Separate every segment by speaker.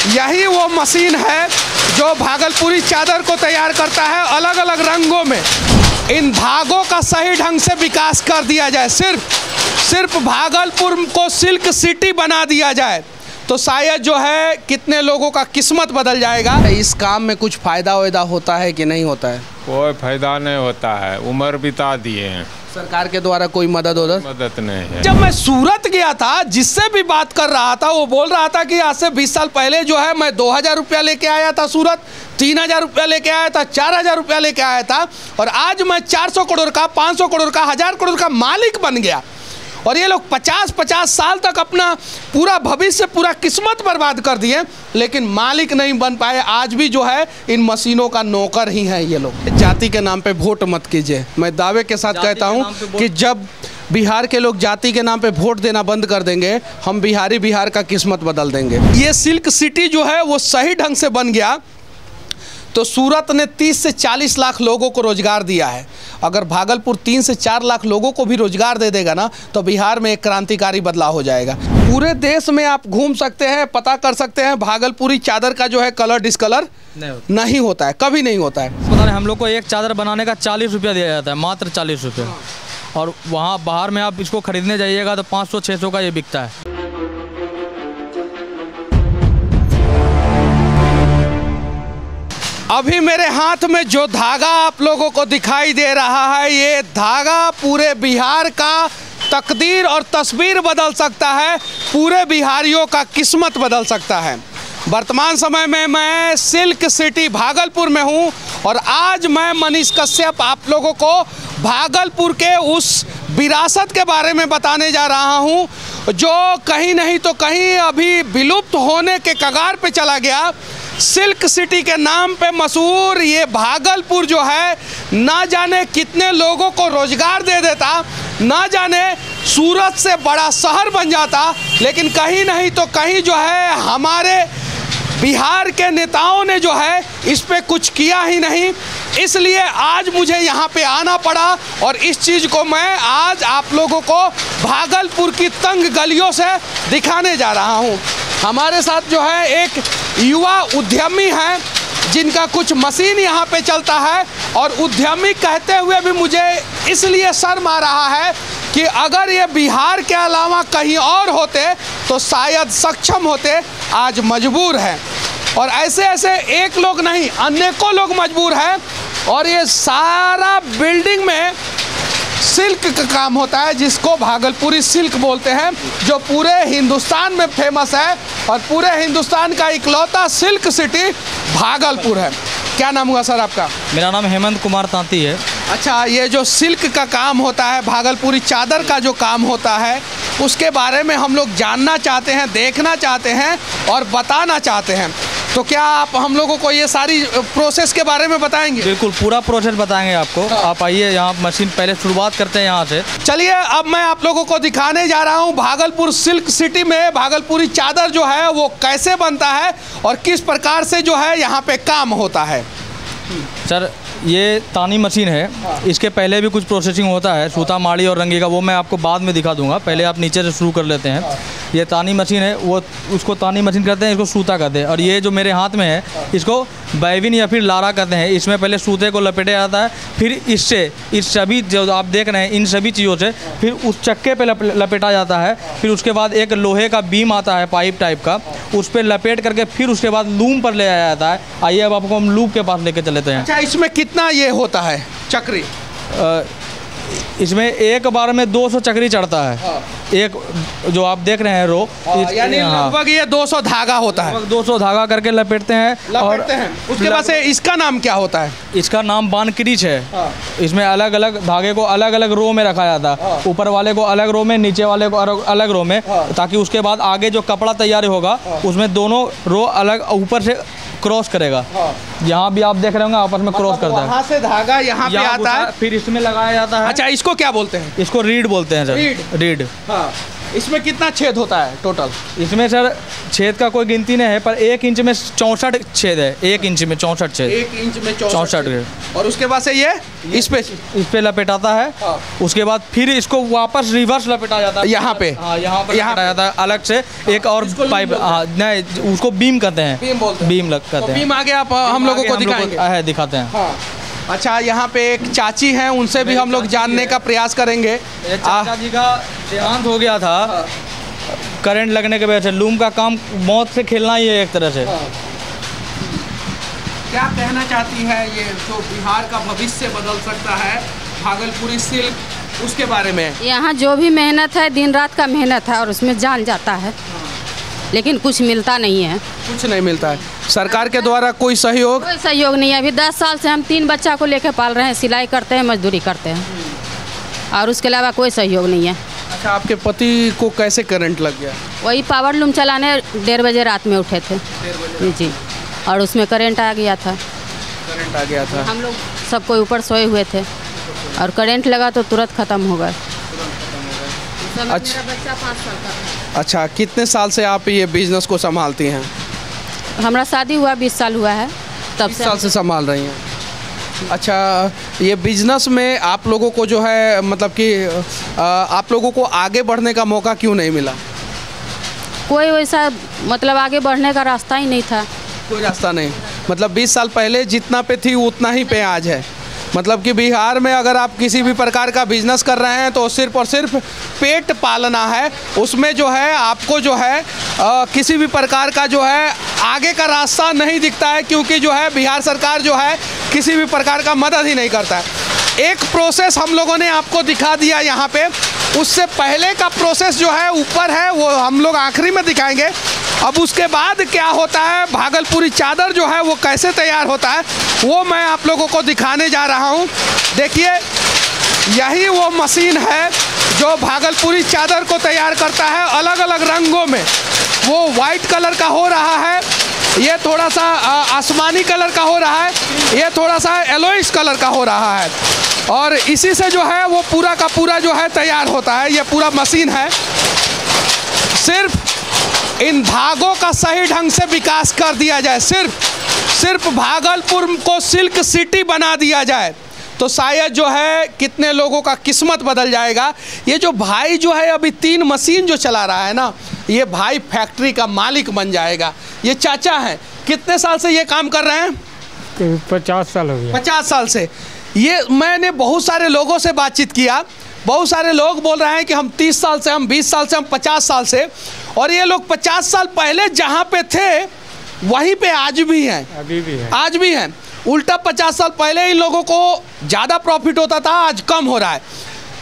Speaker 1: यही वो मशीन है जो भागलपुरी चादर को तैयार करता है अलग अलग रंगों में। इन धागों का सही ढंग से विकास कर दिया जाए, सिर्फ भागलपुर को सिल्क सिटी बना दिया जाए तो शायद जो है कितने लोगों का किस्मत बदल जाएगा। इस काम में कुछ फ़ायदा वायदा होता है कि नहीं होता है?
Speaker 2: कोई फायदा नहीं होता है, उम्र बिता दिए हैं।
Speaker 1: सरकार के द्वारा कोई मदद
Speaker 2: नहीं है।
Speaker 1: जब मैं सूरत गया था, जिससे भी बात कर रहा था वो बोल रहा था कि आज से 20 साल पहले जो है मैं 2000 रुपया लेके आया था सूरत, 3000 रुपया लेके आया था, 4000 रुपया लेके आया था और आज मैं 400 करोड़ का, 500 करोड़ का, 1000 करोड़ का मालिक बन गया। और ये लोग 50-50 साल तक अपना पूरा भविष्य, पूरा किस्मत बर्बाद कर दिए, लेकिन मालिक नहीं बन पाए। आज भी जो है इन मशीनों का नौकर ही है ये लोग। जाति के नाम पे वोट मत कीजिए। मैं दावे के साथ कहता हूँ कि जब बिहार के लोग जाति के नाम पे वोट देना बंद कर देंगे, हम बिहार का किस्मत बदल देंगे। ये सिल्क सिटी जो है वो सही ढंग से बन गया तो सूरत ने 30 से 40 लाख लोगों को रोजगार दिया है। अगर भागलपुर 3 से 4 लाख लोगों को भी रोजगार दे देगा ना तो बिहार में एक क्रांतिकारी बदलाव हो जाएगा। पूरे देश में आप घूम सकते हैं, पता कर सकते हैं, भागलपुरी चादर का जो है कलर डिस्कलर नहीं होता है, कभी नहीं होता है।
Speaker 3: पता नहीं, हम लोग को एक चादर बनाने का 40 रुपया दिया जाता है, मात्र 40 रुपये। और वहाँ बाहर में आप इसको खरीदने जाइएगा तो 500-600 का ये बिकता है।
Speaker 1: अभी मेरे हाथ में जो धागा आप लोगों को दिखाई दे रहा है, ये धागा पूरे बिहार का तकदीर और तस्वीर बदल सकता है, पूरे बिहारियों का किस्मत बदल सकता है। वर्तमान समय में मैं सिल्क सिटी भागलपुर में हूँ और आज मैं मनीष कश्यप आप लोगों को भागलपुर के उस विरासत के बारे में बताने जा रहा हूँ जो कहीं नहीं तो कहीं अभी विलुप्त होने के कगार पे चला गया। सिल्क सिटी के नाम पे मशहूर ये भागलपुर जो है ना जाने कितने लोगों को रोजगार दे देता, ना जाने सूरत से बड़ा शहर बन जाता, लेकिन कहीं नहीं तो कहीं जो है हमारे बिहार के नेताओं ने जो है इस पे कुछ किया ही नहीं। इसलिए आज मुझे यहाँ पे आना पड़ा और इस चीज़ को मैं आज आप लोगों को भागलपुर की तंग गलियों से दिखाने जा रहा हूँ। हमारे साथ जो है एक युवा उद्यमी है जिनका कुछ मशीन यहाँ पे चलता है और उद्यमी कहते हुए भी मुझे इसलिए शर्म आ रहा है कि अगर ये बिहार के अलावा कहीं और होते तो शायद सक्षम होते, आज मजबूर हैं। और ऐसे ऐसे एक लोग नहीं, अनेकों लोग मजबूर हैं। और ये सारा बिल्डिंग में सिल्क का काम होता है जिसको भागलपुरी सिल्क बोलते हैं, जो पूरे हिंदुस्तान में फेमस है और पूरे हिंदुस्तान का इकलौता सिल्क सिटी भागलपुर है। क्या नाम हुआ सर आपका?
Speaker 3: मेरा नाम हेमंत कुमार तांती है।
Speaker 1: अच्छा, ये जो सिल्क का काम होता है, भागलपुरी चादर का जो काम होता है, उसके बारे में हम लोग जानना चाहते हैं, देखना चाहते हैं और बताना चाहते हैं। तो क्या आप हम लोगों को ये सारी प्रोसेस के बारे में बताएंगे?
Speaker 3: बिल्कुल, पूरा प्रोसेस बताएंगे आपको। आप आइए यहाँ, मशीन पहले शुरुआत करते हैं यहाँ से।
Speaker 1: चलिए, अब मैं आप लोगों को दिखाने जा रहा हूँ भागलपुर सिल्क सिटी में भागलपुरी चादर जो है वो कैसे बनता है और किस प्रकार से जो है यहाँ पे काम होता है।
Speaker 3: सर, ये तानी मशीन है, इसके पहले भी कुछ प्रोसेसिंग होता है, सूता माड़ी और रंगी का, वो मैं आपको बाद में दिखा दूंगा। पहले आप नीचे से शुरू कर लेते हैं। ये तानी मशीन है, वो उसको तानी मशीन कहते हैं, इसको सूता कहते हैं। और ये जो मेरे हाथ में है इसको बैविन या फिर लारा कहते हैं। इसमें पहले सूते को लपेटा जाता है, फिर इससे इस सभी जो आप देख रहे हैं इन सभी चीज़ों से फिर उस चक्के पे लपेटा जाता है। फिर उसके बाद एक लोहे का बीम आता है पाइप टाइप का, उस पर लपेट करके फिर उसके बाद लूम पर ले आया जाता है। आइए अब आपको हम लूप के पास लेके चलते हैं।
Speaker 1: अच्छा, इसमें कितना ये होता है चक्री?
Speaker 3: इसमें एक बार में 200 चक्री चढ़ता है। हाँ। एक जो आप देख रहे हैं रो,
Speaker 1: यानी लगभग ये 200 धागा होता है।
Speaker 3: 200 धागा करके लपेटते हैं।
Speaker 1: उसके बाद से इसका नाम क्या होता है?
Speaker 3: इसका नाम बान क्रीच है। हाँ। इसमें अलग अलग धागे को अलग अलग रो में रखा जाता है। हाँ। ऊपर वाले को अलग रो में, नीचे वाले को अलग रो में। हाँ। ताकि उसके बाद आगे जो कपड़ा तैयार होगा उसमें दोनों रो अलग ऊपर से क्रॉस करेगा। हाँ। यहाँ भी आप देख रहे होंगे आपस में क्रॉस करता है।
Speaker 1: वहाँ से धागा यहाँ पे आता है,
Speaker 3: फिर इसमें लगाया जाता है।
Speaker 1: अच्छा, इसको क्या बोलते हैं?
Speaker 3: इसको रीड बोलते हैं सर। रीड।
Speaker 1: हाँ। इसमें कितना छेद होता है टोटल?
Speaker 3: इसमें सर छेद का कोई गिनती नहीं है, पर 1 इंच में 64 छेद है। 1 इंच में 64 छेद।
Speaker 1: 1 इंच में
Speaker 3: 64।
Speaker 1: और उसके बाद से ये इस पे
Speaker 3: लपेटाता है।
Speaker 1: हाँ।
Speaker 3: उसके बाद फिर इसको वापस रिवर्स लपेटा जाता है
Speaker 1: यहाँ पे।
Speaker 3: हाँ, यहाँ पर लपेटा जाता है अलग से एक और पाइप। हाँ नहीं, उसको बीम कहते हैं।
Speaker 1: बीम बोलते हैं।
Speaker 3: बीम कहते हैं।
Speaker 1: बीम आगे आप हम लोगों को दिखाएंगे।
Speaker 3: दिखाते हैं।
Speaker 1: हाँ। अच्छा, यहाँ पे एक चाची हैं, उनसे भी हम लोग जानने का प्रयास करेंगे।
Speaker 3: चाचा जी का देहांत हो गया था करंट लगने के वजह से। लूम का काम मौत से खेलना ही है एक तरह से।
Speaker 1: क्या कहना चाहती है ये जो बिहार का भविष्य बदल सकता है, भागलपुरी सिल्क, उसके बारे में?
Speaker 4: यहाँ जो भी मेहनत है दिन रात का मेहनत है और उसमें जान जाता है, लेकिन कुछ मिलता नहीं है।
Speaker 1: कुछ नहीं मिलता है। सरकार के द्वारा कोई सहयोग?
Speaker 4: कोई सहयोग नहीं है। अभी 10 साल से हम 3 बच्चा को लेकर पाल रहे हैं, सिलाई करते हैं, मजदूरी करते हैं, और उसके अलावा कोई सहयोग नहीं है।
Speaker 1: अच्छा, आपके पति को कैसे करंट लग गया?
Speaker 4: वही पावर लूम चलाने 1:30 बजे रात में उठे थे जी, और उसमें करंट आ गया था।
Speaker 1: करंट आ गया था।
Speaker 4: हम लोग सब कोई ऊपर सोए हुए थे और करंट लगा तो तुरंत ख़त्म हो गए।
Speaker 1: अच्छा।
Speaker 4: मेरा बच्चा 5 साल का था।
Speaker 1: अच्छा, कितने साल से आप ये बिजनेस को संभालती हैं?
Speaker 4: हमारा शादी हुआ 20 साल हुआ है, तब
Speaker 1: 20 साल से संभाल रही हैं। अच्छा, ये बिजनेस में आप लोगों को जो है मतलब कि आप लोगों को आगे बढ़ने का मौका क्यों नहीं मिला?
Speaker 4: कोई वैसा मतलब आगे बढ़ने का रास्ता ही नहीं था।
Speaker 1: कोई रास्ता नहीं, मतलब 20 साल पहले जितना पे थी उतना ही पे आज है। मतलब कि बिहार में अगर आप किसी भी प्रकार का बिजनेस कर रहे हैं तो सिर्फ और सिर्फ पेट पालना है, उसमें जो है आपको जो है किसी भी प्रकार का जो है आगे का रास्ता नहीं दिखता है, क्योंकि जो है बिहार सरकार जो है किसी भी प्रकार का मदद ही नहीं करता है। एक प्रोसेस हम लोगों ने आपको दिखा दिया यहाँ पे, उससे पहले का प्रोसेस जो है ऊपर है, वो हम लोग आखिरी में दिखाएंगे। अब उसके बाद क्या होता है, भागलपुरी चादर जो है वो कैसे तैयार होता है, वो मैं आप लोगों को दिखाने जा रहा हूँ। देखिए, यही वो मशीन है जो भागलपुरी चादर को तैयार करता है अलग अलग रंगों में। वो वाइट कलर का हो रहा है, ये थोड़ा सा आसमानी कलर का हो रहा है, ये थोड़ा सा येलोइश कलर का हो रहा है, और इसी से जो है वो पूरा का पूरा जो है तैयार होता है। ये पूरा मशीन है। सिर्फ इन धागों का सही ढंग से विकास कर दिया जाए, सिर्फ भागलपुर को सिल्क सिटी बना दिया जाए तो शायद जो है कितने लोगों का किस्मत बदल जाएगा। ये जो भाई जो है अभी 3 मशीन जो चला रहा है ना, ये भाई फैक्ट्री का मालिक बन जाएगा। ये चाचा हैं, कितने साल से ये काम कर रहे हैं?
Speaker 5: 50 साल हो गया।
Speaker 1: 50 साल से। ये मैंने बहुत सारे लोगों से बातचीत किया, बहुत सारे लोग बोल रहे हैं कि हम 30 साल से, हम 20 साल से, हम 50 साल से, और ये लोग 50 साल पहले जहाँ पे थे वहीं पे आज भी हैं।
Speaker 5: अभी भी है।
Speaker 1: आज भी हैं। उल्टा 50 साल पहले इन लोगों को ज़्यादा प्रॉफिट होता था, आज कम हो रहा है।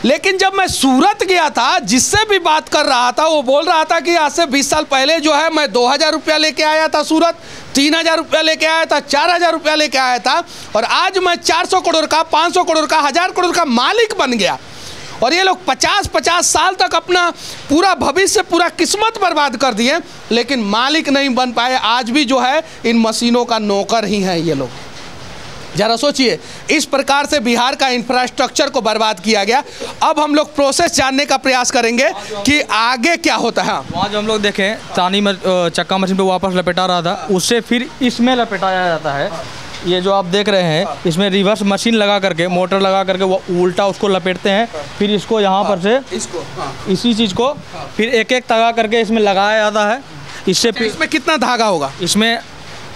Speaker 1: लेकिन जब मैं सूरत गया था, जिससे भी बात कर रहा था, वो बोल रहा था कि आज से 20 साल पहले जो है मैं 2000 रुपया लेके आया था सूरत, 3000 रुपया लेके आया था, 4000 रुपया लेके आया था, और आज मैं 400 करोड़ का, 500 करोड़ का, 1000 करोड़ का मालिक बन गया। और ये लोग 50-50 साल तक अपना पूरा भविष्य, पूरा किस्मत बर्बाद कर दिए, लेकिन मालिक नहीं बन पाए। आज भी जो है इन मशीनों का नौकर ही है ये लोग। जरा सोचिए, इस प्रकार से बिहार का इंफ्रास्ट्रक्चर को बर्बाद किया गया। अब हम लोग प्रोसेस जानने का प्रयास करेंगे कि आगे क्या होता है।
Speaker 3: वहाँ जो हम लोग देखें तानी चक्का मशीन पे वापस लपेटा रहा था, उससे फिर इसमें लपेटाया जाता है। ये जो आप देख रहे हैं, इसमें रिवर्स मशीन लगा करके, मोटर लगा करके वो उल्टा उसको लपेटते हैं, फिर इसको यहाँ पर से इसी चीज़ को फिर एक एक तगा करके इसमें लगाया जाता है। इससे फिर
Speaker 1: इसमें कितना धागा होगा?
Speaker 3: इसमें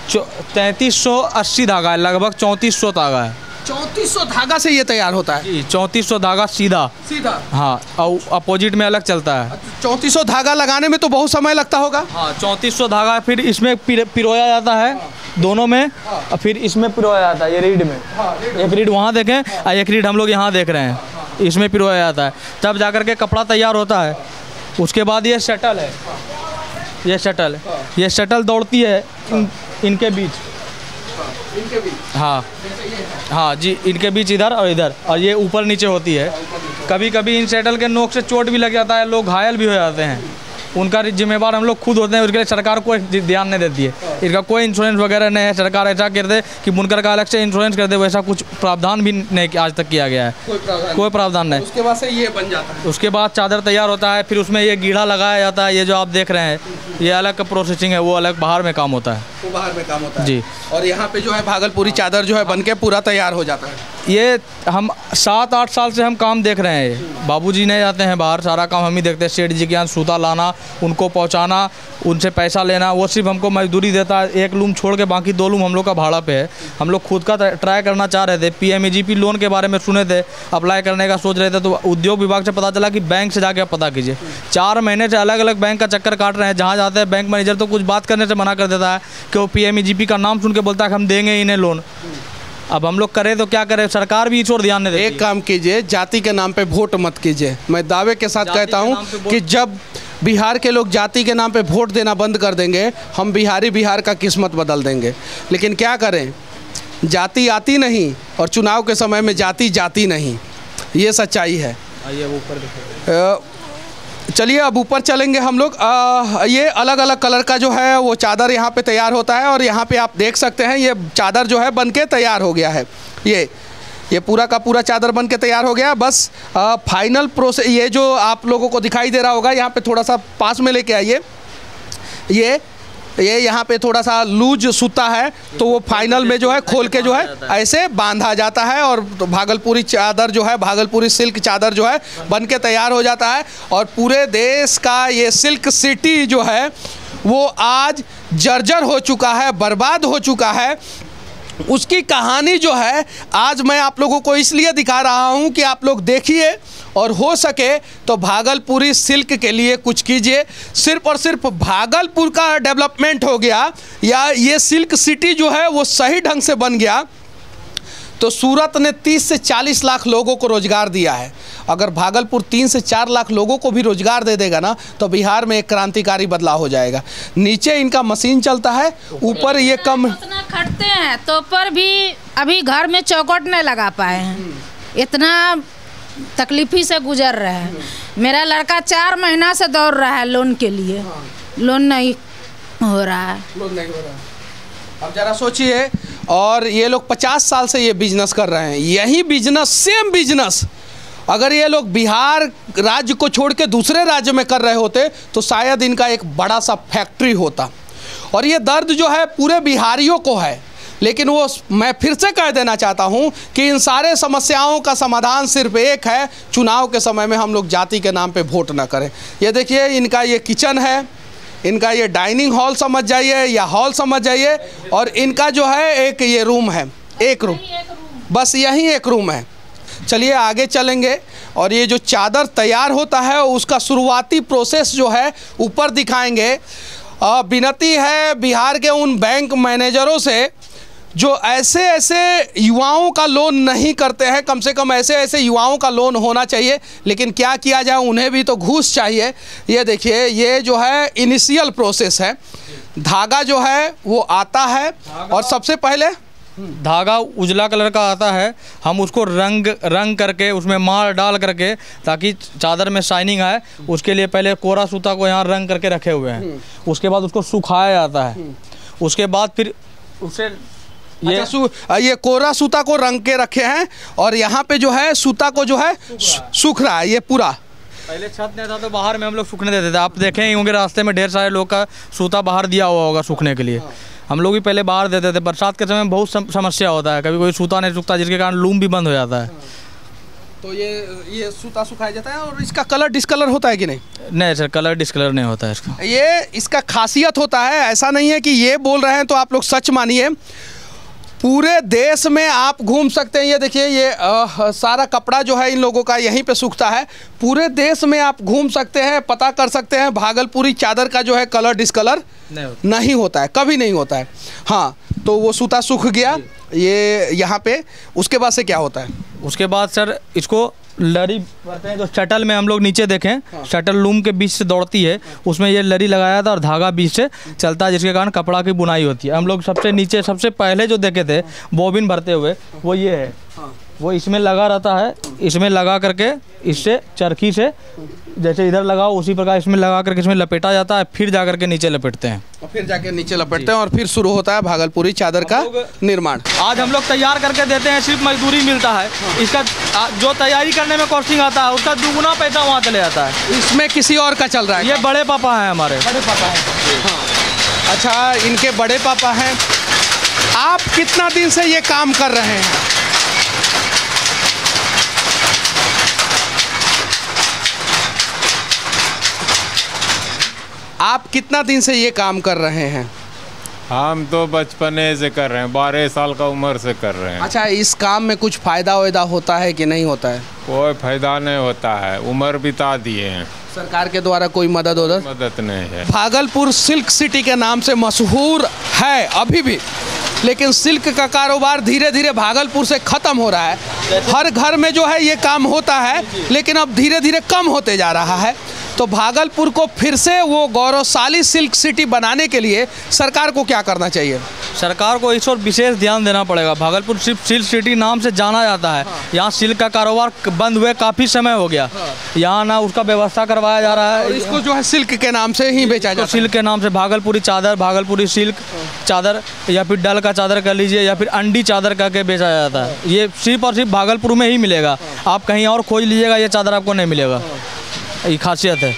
Speaker 3: 3380 धागा है, लगभग 3400 धागा है।
Speaker 1: 3400 धागा से ये तैयार होता है
Speaker 3: जी, 3400 धागा सीधा। हाँ, और अपोजिट में अलग चलता है।
Speaker 1: 3400 धागा लगाने में तो बहुत समय लगता होगा।
Speaker 3: हाँ, 3400 धागा फिर इसमें पिरोया जाता है दोनों में, और फिर इसमें पिरोया जाता है, ये रीड में। एक रीड वहाँ देखें और एक रीड हम लोग यहाँ देख रहे हैं, इसमें पिरोया जाता है, तब जाकर के कपड़ा तैयार होता है। उसके बाद ये शटल है, ये शटल दौड़ती है इनके बीच। हाँ जी, इनके बीच इधर और इधर, और ये ऊपर नीचे होती है। कभी कभी इन शटल के नोक से चोट भी लग जाता है, लोग घायल भी हो जाते हैं। उनका जिम्मेवार हम लोग खुद होते हैं, उसके लिए सरकार कोई ध्यान नहीं देती है। इसका कोई इंश्योरेंस वगैरह नहीं है। सरकार ऐसा कर दे कि बुनकर का अलग से इंश्योरेंस कर दे, वैसा कुछ प्रावधान भी नहीं आज तक किया गया है। कोई प्रावधान नहीं।
Speaker 1: उसके बाद से ये बन जाता है,
Speaker 3: उसके बाद चादर तैयार होता है, फिर उसमें ये गीढ़ा लगाया जाता है। ये जो आप देख रहे हैं ये अलग का प्रोसेसिंग है, वो अलग बाहर में काम होता है।
Speaker 1: वो बाहर में काम होता है
Speaker 3: जी।
Speaker 1: और यहाँ पे जो है भागलपुरी चादर जो है बनके पूरा तैयार हो जाता है।
Speaker 3: ये हम 7-8 साल से हम काम देख रहे हैं। बाबूजी नहीं जाते हैं बाहर, सारा काम हम ही देखते हैं। सेठ जी के यहाँ सूता लाना, उनको पहुँचाना, उनसे पैसा लेना। वो सिर्फ हमको मजदूरी देता है। एक लूम छोड़ के बाकी 2 लूम हम लोग का भाड़ा पे है। हम लोग खुद का ट्राई करना चाह रहे थे। PMEGP लोन के बारे में सुने थे, अप्लाई करने का सोच रहे थे, तो उद्योग विभाग से पता चला कि बैंक से जाके पता कीजिए। 4 महीने से अलग अलग बैंक का चक्कर काट रहे हैं। जहाँ जाते हैं बैंक मैनेजर तो कुछ बात करने से मना कर देता है कि वो PMEGP का नाम सुन के बोलता है कि हम देंगे इन्हें लोन। अब हम लोग करें तो क्या करें, सरकार भी इस ओर ध्यान नहीं देती।
Speaker 1: एक काम कीजिए, जाति के नाम पे वोट मत कीजिए। मैं दावे के साथ कहता हूँ कि जब बिहार के लोग जाति के नाम पे वोट देना बंद कर देंगे, हम बिहार का किस्मत बदल देंगे। लेकिन क्या करें, जाति आती नहीं और चुनाव के समय में जाति जाती नहीं, ये सच्चाई है। चलिए अब ऊपर चलेंगे हम लोग। ये अलग अलग कलर का जो है वो चादर यहाँ पे तैयार होता है और यहाँ पे आप देख सकते हैं ये चादर जो है बनके तैयार हो गया है। ये पूरा का पूरा चादर बनके तैयार हो गया। बस फाइनल प्रोसेस ये जो आप लोगों को दिखाई दे रहा होगा, यहाँ पे थोड़ा सा पास में लेके आइए। ये यहाँ पे थोड़ा सा लूज सूता है, तो वो फाइनल में जो है खोल के जो है ऐसे बांधा जाता है और तो भागलपुरी चादर जो है, भागलपुरी सिल्क चादर जो है बन के तैयार हो जाता है। और पूरे देश का ये सिल्क सिटी जो है वो आज जर्जर हो चुका है, बर्बाद हो चुका है। उसकी कहानी जो है आज मैं आप लोगों को इसलिए दिखा रहा हूं कि आप लोग देखिए और हो सके तो भागलपुरी सिल्क के लिए कुछ कीजिए। सिर्फ और सिर्फ भागलपुर का डेवलपमेंट हो गया या ये सिल्क सिटी जो है वो सही ढंग से बन गया तो सूरत ने 30 से 40 लाख लोगों को रोज़गार दिया है। अगर भागलपुर 3 से 4 लाख लोगों को भी रोज़गार दे देगा ना तो बिहार में एक क्रांतिकारी बदलाव हो जाएगा। नीचे इनका मशीन चलता है, ऊपर ये कम
Speaker 4: इतना खटते हैं तो पर भी अभी घर में चौखट नहीं लगा पाए हैं। इतना तकलीफी से गुजर रहे हैं। मेरा लड़का 4 महीना से दौड़ रहा है लोन के लिए, लोन नहीं हो रहा है।
Speaker 1: अब जरा सोचिए, और ये लोग 50 साल से ये बिजनेस कर रहे हैं। यही बिजनेस, सेम बिजनेस अगर ये लोग बिहार राज्य को छोड़ के दूसरे राज्य में कर रहे होते तो शायद इनका एक बड़ा सा फैक्ट्री होता। और ये दर्द जो है पूरे बिहारियों को है। लेकिन वो मैं फिर से कह देना चाहता हूँ कि इन सारे समस्याओं का समाधान सिर्फ एक है, चुनाव के समय में हम लोग जाति के नाम पे वोट ना करें। ये देखिए इनका ये किचन है, इनका ये डाइनिंग हॉल समझ जाइए या हॉल समझ जाइए, और इनका जो है एक ये रूम है, एक रूम, बस यही एक रूम है। चलिए आगे चलेंगे और ये जो चादर तैयार होता है उसका शुरुआती प्रोसेस जो है ऊपर दिखाएंगे। विनती है बिहार के उन बैंक मैनेजरों से जो ऐसे ऐसे युवाओं का लोन नहीं करते हैं, कम से कम ऐसे ऐसे युवाओं का लोन होना चाहिए। लेकिन क्या किया जाए, उन्हें भी तो घूस चाहिए। ये देखिए ये जो है इनिशियल प्रोसेस है। धागा जो है वो आता है और सबसे पहले
Speaker 3: धागा उजला कलर का आता है। हम उसको रंग करके उसमें मार डाल करके ताकि चादर में शाइनिंग आए, उसके लिए पहले कोरा सूता को यहाँ रंग करके रखे हुए हैं। उसके बाद उसको सुखाया जाता है। उसके बाद फिर उसे
Speaker 1: ये कोरा सूता को रंग के रखे हैं और यहाँ पे जो है सूता को जो है सूख रहा है। ये पूरा
Speaker 3: पहले छत नहीं था तो बाहर में हम लोग सूखने देते थे। आप देखें ही होंगे रास्ते में ढेर सारे लोग का सूता बाहर दिया हुआ होगा सूखने के लिए। हम लोग भी पहले बाहर देते थे। बरसात के समय में बहुत समस्या होता है, कभी कोई सूता नहीं सूखता जिसके कारण लूम भी बंद हो जाता है।
Speaker 1: तो ये सूता सुखाया जाता है। और इसका कलर डिस्कलर होता है कि नहीं?
Speaker 3: नहीं सर, कलर डिस्कलर नहीं होता है इसका।
Speaker 1: ये इसका खासियत होता है, ऐसा नहीं है कि ये बोल रहे हैं तो आप लोग सच मानिए। पूरे देश में आप घूम सकते हैं। ये देखिए ये सारा कपड़ा जो है इन लोगों का यहीं पे सूखता है। पूरे देश में आप घूम सकते हैं, पता कर सकते हैं। भागलपुरी चादर का जो है कलर डिस्कलर नहीं होता है, कभी नहीं होता है। हाँ, तो वो सूता सूख गया ये यहाँ पे। उसके बाद से क्या होता है?
Speaker 3: उसके बाद सर इसको लरी करते हैं। जो शटल में हम लोग नीचे देखें, शटल लूम के बीच से दौड़ती है, उसमें ये लरी लगाया था और धागा बीच से चलता है जिसके कारण कपड़ा की बुनाई होती है। हम लोग सबसे नीचे सबसे पहले जो देखे थे बॉबिन भरते हुए वो ये है। वो इसमें लगा रहता है, इसमें लगा करके इससे चरखी से जैसे इधर लगाओ उसी प्रकार इसमें लगा करके इसमें लपेटा जाता है, फिर जा करके नीचे लपेटते हैं
Speaker 1: और फिर जाके नीचे लपेटते हैं और फिर शुरू होता है भागलपुरी चादर का निर्माण।
Speaker 3: आज हम लोग तैयार करके देते हैं, सिर्फ मजदूरी मिलता है। इसका जो तैयारी करने में कॉस्टिंग आता है उसका दुगुना पैसा वहाँ चले जाता है।
Speaker 1: इसमें किसी और का चल रहा है?
Speaker 3: ये बड़े पापा हैं हमारे।
Speaker 1: बड़े पापा हैं, हाँ। अच्छा, इनके बड़े पापा हैं। आप कितना दिन से ये काम कर रहे हैं? आप कितना दिन से ये काम कर रहे हैं?
Speaker 2: हम तो बचपने से कर रहे हैं, 12 साल का उम्र से कर रहे हैं।
Speaker 1: अच्छा, इस काम में कुछ फ़ायदा वैदा होता है कि नहीं होता है?
Speaker 2: कोई फायदा नहीं होता है, उम्र बिता दिए हैं।
Speaker 1: सरकार के द्वारा कोई मदद
Speaker 2: नहीं है।
Speaker 1: भागलपुर सिल्क सिटी के नाम से मशहूर है अभी भी, लेकिन सिल्क का कारोबार धीरे धीरे भागलपुर से ख़त्म हो रहा है। हर घर में जो है ये काम होता है, लेकिन अब धीरे धीरे कम होते जा रहा है। तो भागलपुर को फिर से वो गौरवशाली सिल्क सिटी बनाने के लिए सरकार को क्या करना चाहिए?
Speaker 3: सरकार को इस और विशेष ध्यान देना पड़ेगा। भागलपुर सिर्फ सिल्क सिटी नाम से जाना जाता है। यहाँ सिल्क का कारोबार बंद हुए काफ़ी समय हो गया। यहाँ ना उसका व्यवस्था करवाया जा रहा है।
Speaker 1: और इसको जो है सिल्क के नाम से ही बेचा जाता है।
Speaker 3: सिल्क के नाम से भागलपुरी चादर, भागलपुरी सिल्क चादर, या फिर डल का चादर कर लीजिए, या फिर अंडी चादर करके बेचा जाता है। ये सिर्फ और सिर्फ भागलपुर में ही मिलेगा। आप कहीं और खोज लीजिएगा ये चादर आपको नहीं मिलेगा। ये खासियत है।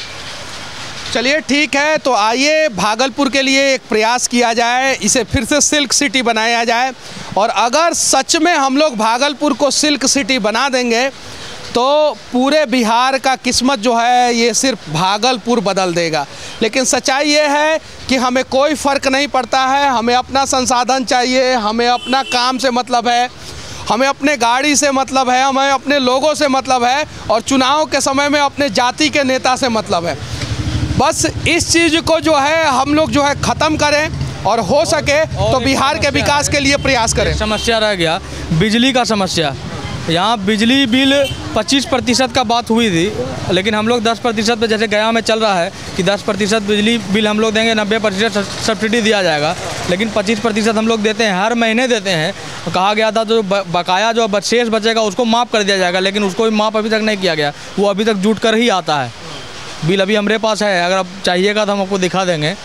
Speaker 1: चलिए ठीक है, तो आइए भागलपुर के लिए एक प्रयास किया जाए, इसे फिर से सिल्क सिटी बनाया जाए। और अगर सच में हम लोग भागलपुर को सिल्क सिटी बना देंगे तो पूरे बिहार का किस्मत जो है ये सिर्फ भागलपुर बदल देगा। लेकिन सच्चाई ये है कि हमें कोई फ़र्क नहीं पड़ता है। हमें अपना संसाधन चाहिए, हमें अपना काम से मतलब है, हमें अपने गाड़ी से मतलब है, हमें अपने लोगों से मतलब है, और चुनाव के समय में अपने जाति के नेता से मतलब है। बस इस चीज़ को जो है हम लोग जो है ख़त्म करें और हो सके तो बिहार के विकास के लिए प्रयास करें।
Speaker 3: समस्या रह गया बिजली का समस्या। यहाँ बिजली बिल 25% का बात हुई थी, लेकिन हम लोग 10% पे, जैसे गया में चल रहा है कि 10% बिजली बिल हम लोग देंगे, 90% सब्सिडी दिया जाएगा, लेकिन 25% हम लोग देते हैं, हर महीने देते हैं। कहा गया था जो बकाया जो शेष बचेगा उसको माफ़ कर दिया जाएगा, लेकिन उसको भी माफ़ अभी तक नहीं किया गया। वो अभी तक जुट कर ही आता है। बिल अभी हमारे पास है, अगर आप चाहिएगा तो हम आपको दिखा देंगे।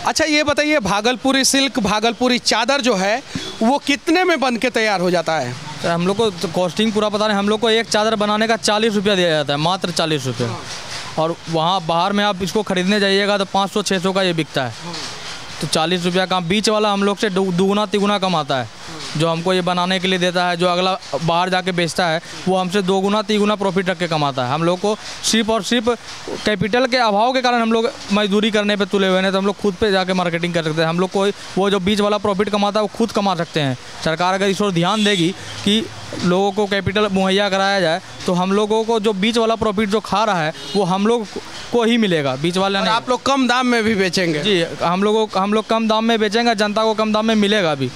Speaker 1: अच्छा, ये बताइए, भागलपुरी सिल्क, भागलपुरी चादर जो है वो कितने में बन के तैयार हो जाता है?
Speaker 3: सर हम लोग को तो कॉस्टिंग पूरा पता नहीं। हम लोग को एक चादर बनाने का 40 रुपया दिया जाता है, मात्र 40 रुपये। और वहाँ बाहर में आप इसको ख़रीदने जाइएगा तो 500-600 का ये बिकता है। तो 40 रुपया का बीच वाला हम लोग से दुगुना तिगुना कमाता है। जो हमको ये बनाने के लिए देता है, जो अगला बाहर जाके बेचता है, वो हमसे 2 गुना 3 गुना प्रॉफिट रख के कमाता है। हम लोग को सिर्फ और सिर्फ कैपिटल के अभाव के कारण हम लोग मजदूरी करने पे तुले हुए हैं। तो हम लोग खुद पे जाके मार्केटिंग कर सकते हैं। हम लोग को वो जो बीच वाला प्रॉफिट कमाता है वो खुद कमा सकते हैं। सरकार अगर इस ओर ध्यान देगी कि लोगों को कैपिटल मुहैया कराया जाए तो हम लोगों को जो बीच वाला प्रॉफिट जो खा रहा है वो हम लोग को ही मिलेगा, बीच वाला नहीं।
Speaker 1: आप लोग कम दाम में भी बेचेंगे?
Speaker 3: जी, हम लोग कम दाम में बेचेंगे, जनता को कम दाम में मिलेगा भी।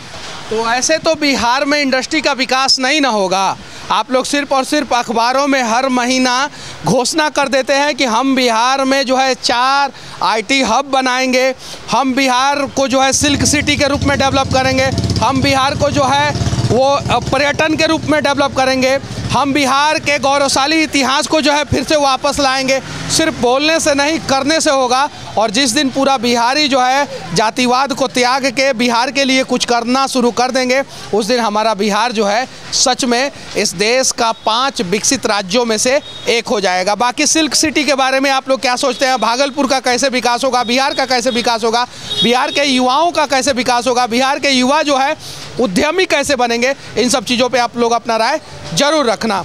Speaker 1: तो ऐसे तो बिहार में इंडस्ट्री का विकास नहीं ना होगा। आप लोग सिर्फ और सिर्फ अखबारों में हर महीना घोषणा कर देते हैं कि हम बिहार में जो है 4 IT हब बनाएंगे, हम बिहार को जो है सिल्क सिटी के रूप में डेवलप करेंगे, हम बिहार को जो है वो पर्यटन के रूप में डेवलप करेंगे, हम बिहार के गौरवशाली इतिहास को जो है फिर से वापस लाएंगे। सिर्फ बोलने से नहीं, करने से होगा। और जिस दिन पूरा बिहारी जो है जातिवाद को त्याग के बिहार के लिए कुछ करना शुरू कर देंगे, उस दिन हमारा बिहार जो है सच में इस देश का 5 विकसित राज्यों में से एक हो जाएगा। बाकी सिल्क सिटी के बारे में आप लोग क्या सोचते हैं? भागलपुर का कैसे विकास होगा, बिहार का कैसे विकास होगा, बिहार के युवाओं का कैसे विकास होगा, बिहार के युवा जो है उद्यमी कैसे बनेंगे, इन सब चीज़ों पर आप लोग अपना राय जरूर रखना।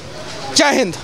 Speaker 1: जय हिंद।